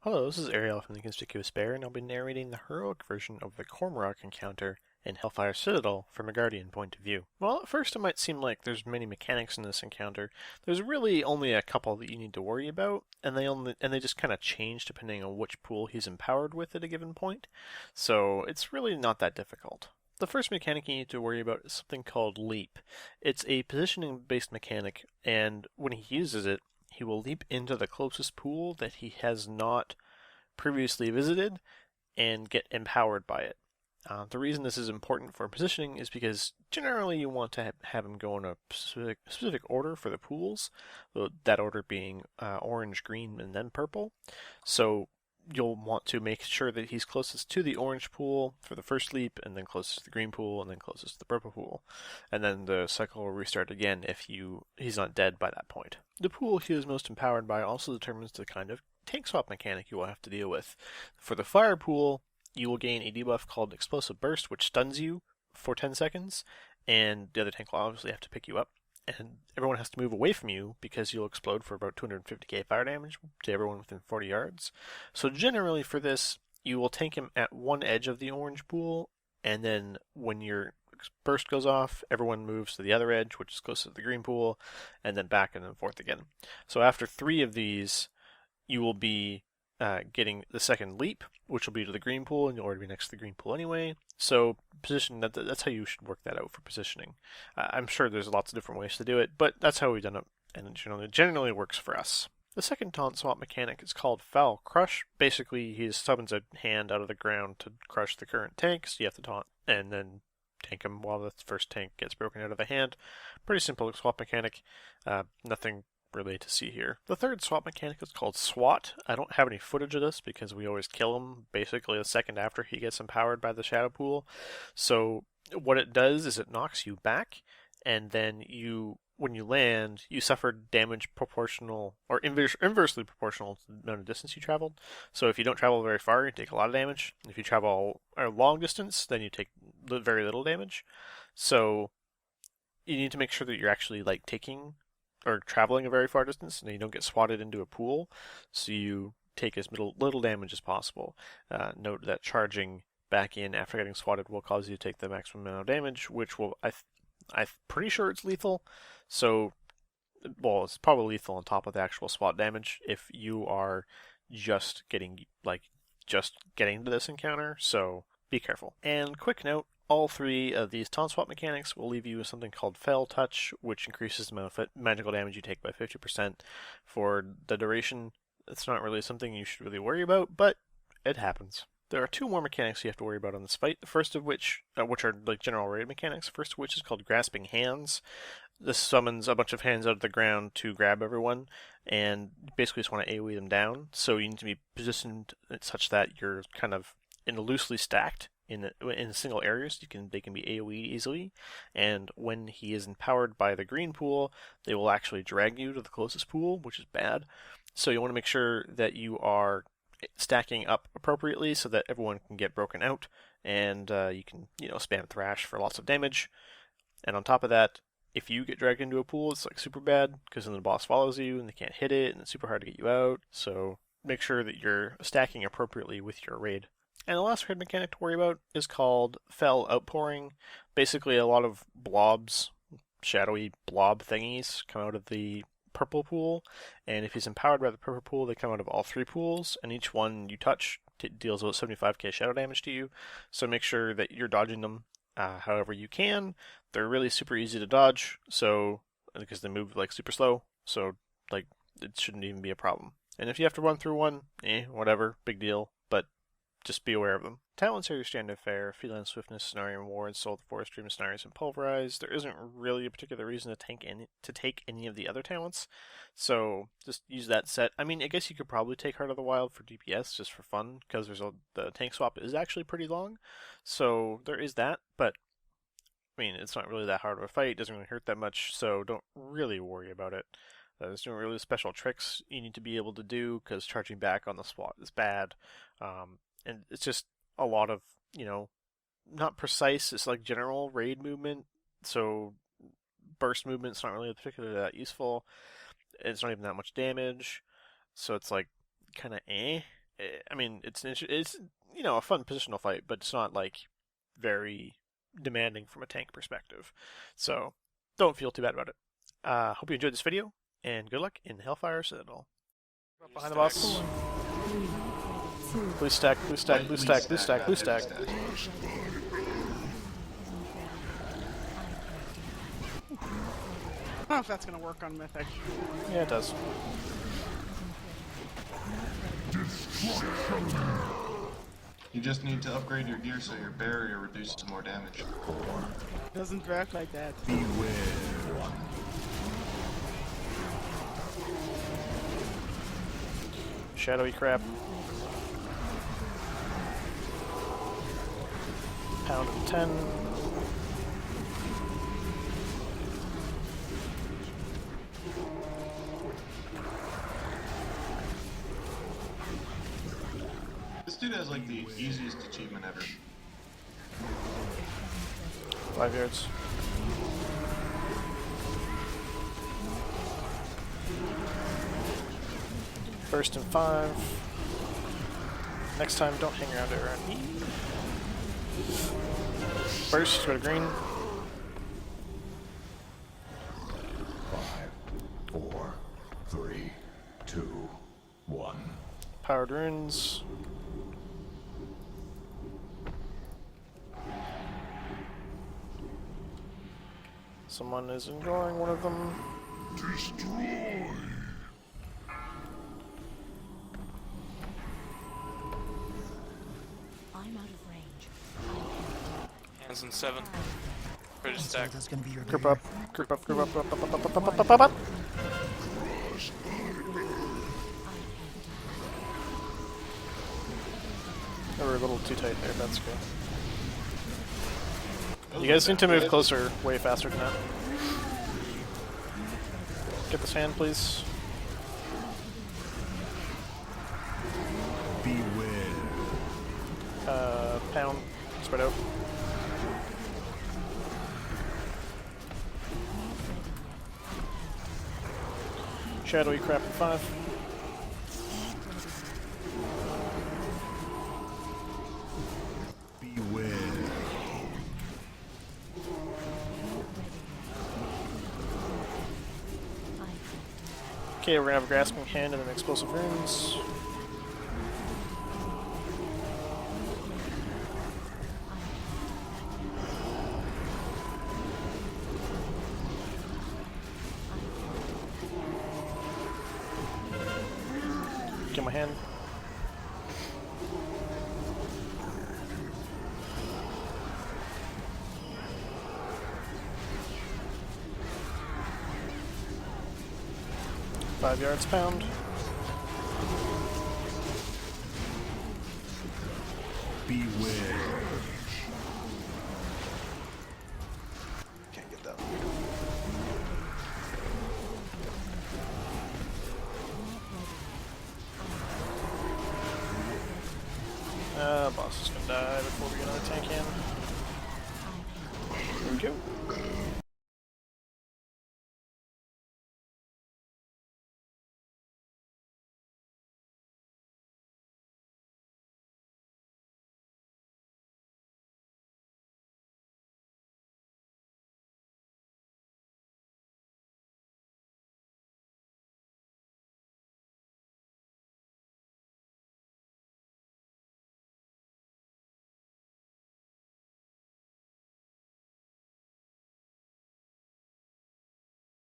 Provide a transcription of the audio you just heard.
Hello, this is Arielle from the Inconspicuous Bear, and I'll be narrating the heroic version of the Kormrok encounter in Hellfire Citadel from a Guardian point of view. Well, at first it might seem like there's many mechanics in this encounter. There's really only a couple that you need to worry about, and they just kind of change depending on which pool he's empowered with at a given point. So it's really not that difficult. The first mechanic you need to worry about is something called Leap. It's a positioning-based mechanic, and when he uses it, he will leap into the closest pool that he has not previously visited and get empowered by it. The reason this is important for positioning is because generally you want to have him go in a specific order for the pools, that order being orange, green, and then purple. So you'll want to make sure that he's closest to the orange pool for the first leap, and then closest to the green pool, and then closest to the purple pool. And then the cycle will restart again if he's not dead by that point. The pool he is most empowered by also determines the kind of tank swap mechanic you will have to deal with. For the fire pool, you will gain a debuff called Explosive Burst, which stuns you for 10 seconds, and the other tank will obviously have to pick you up. And everyone has to move away from you because you'll explode for about 250k fire damage to everyone within 40 yards. So generally for this, you will tank him at one edge of the orange pool, and then when your burst goes off, everyone moves to the other edge, which is close to the green pool, and then back and then forth again. So after 3 of these, you will be getting the second leap, which will be to the green pool, and you'll already be next to the green pool anyway. So that's how you should work that out for positioning. I'm sure there's lots of different ways to do it, but that's how we've done it, and it generally works for us. The second taunt swap mechanic is called Foul Crush. Basically, he summons a hand out of the ground to crush the current tank, so you have to taunt and then tank him while the first tank gets broken out of the hand. Pretty simple swap mechanic. Nothing really to see here. The third swap mechanic is called SWAT. I don't have any footage of this because we always kill him basically a second after he gets empowered by the shadow pool. So what it does is it knocks you back, and then when you land, you suffer damage proportional or inversely proportional to the amount of distance you traveled. So if you don't travel very far, you take a lot of damage. If you travel a long distance, then you take very little damage. So you need to make sure that you're actually taking or traveling a very far distance, and you don't get swatted into a pool, so you take as little damage as possible. Note that charging back in after getting swatted will cause you to take the maximum amount of damage, which will I'm pretty sure it's lethal. So, well, it's probably lethal on top of the actual SWAT damage if you are just getting to this encounter. So be careful. And quick note, all 3 of these taunt swap mechanics will leave you with something called Fell Touch, which increases the amount of magical damage you take by 50% for the duration. It's not really something you should really worry about, but it happens. There are 2 more mechanics you have to worry about on this fight. The first of which are general raid mechanics. The first of which is called Grasping Hands. This summons a bunch of hands out of the ground to grab everyone, and basically just want to AoE them down. So you need to be positioned such that you're kind of loosely stacked in single areas. They can be AoE easily, and when he is empowered by the green pool, they will actually drag you to the closest pool, which is bad. So you want to make sure that you are stacking up appropriately so that everyone can get broken out, and you can spam Thrash for lots of damage. And on top of that, if you get dragged into a pool, it's super bad because then the boss follows you and they can't hit it, and it's super hard to get you out. So make sure that you're stacking appropriately with your raid. And the last raid mechanic to worry about is called Fell Outpouring. Basically, a lot of blobs, shadowy blob thingies, come out of the purple pool, and if he's empowered by the purple pool, they come out of all 3 pools, and each one you touch deals about 75k shadow damage to you. So make sure that you're dodging them however you can. They're really super easy to dodge, so because they move super slow, so it shouldn't even be a problem. And if you have to run through one, whatever, big deal, but just be aware of them. Talents are your standard fare: Feline Swiftness, Cenarian Ward, Soul of the Forest, Dream of Cenarius, and Pulverize. There isn't really a particular reason to take any of the other talents, so just use that set. I mean, I guess you could probably take Heart of the Wild for DPS just for fun, because the tank swap is actually pretty long, so there is that, but I mean, it's not really that hard of a fight, it doesn't really hurt that much, so don't really worry about it. There's no really special tricks you need to be able to do, because charging back on the SWAT is bad. And it's just a lot of, not precise, it's general raid movement, so burst movement's not really particularly that useful. It's not even that much damage, so it's kind of eh. I mean, it's you know, a fun positional fight, but it's not like very demanding from a tank perspective. So don't feel too bad about it. Hope you enjoyed this video, and good luck in Hellfire Citadel. Behind the boss. Blue stack, blue stack, blue stack, blue stack, blue stack. I don't know if that's gonna work on Mythic. Yeah, it does. You just need to upgrade your gear so your barrier reduces more damage. Doesn't track like that. Shadowy crap. Pound of 10. This dude has like the easiest achievement ever. 5 yards. First and 5. Next time, don't hang around it around me. First, go to green. 5, 4, 3, 2, 1. Powered runes. Someone is ignoring one of them. Destroy. I'm out of range. Hands in 7. Ready to stack. Group up, group up, group up, up, up, up, up, up, up, up, up, up. They were a little too tight there, that's good. You guys need to move closer way faster than that. Get this hand, please. Beware. Pound. Spread out. Shadowy crap at 5. Beware. Okay, we're gonna have a grasping hand and then explosive runes. Get my hand. Five yards pound. Beware. Can't get that Boss is gonna die before we get another tank in. There we go.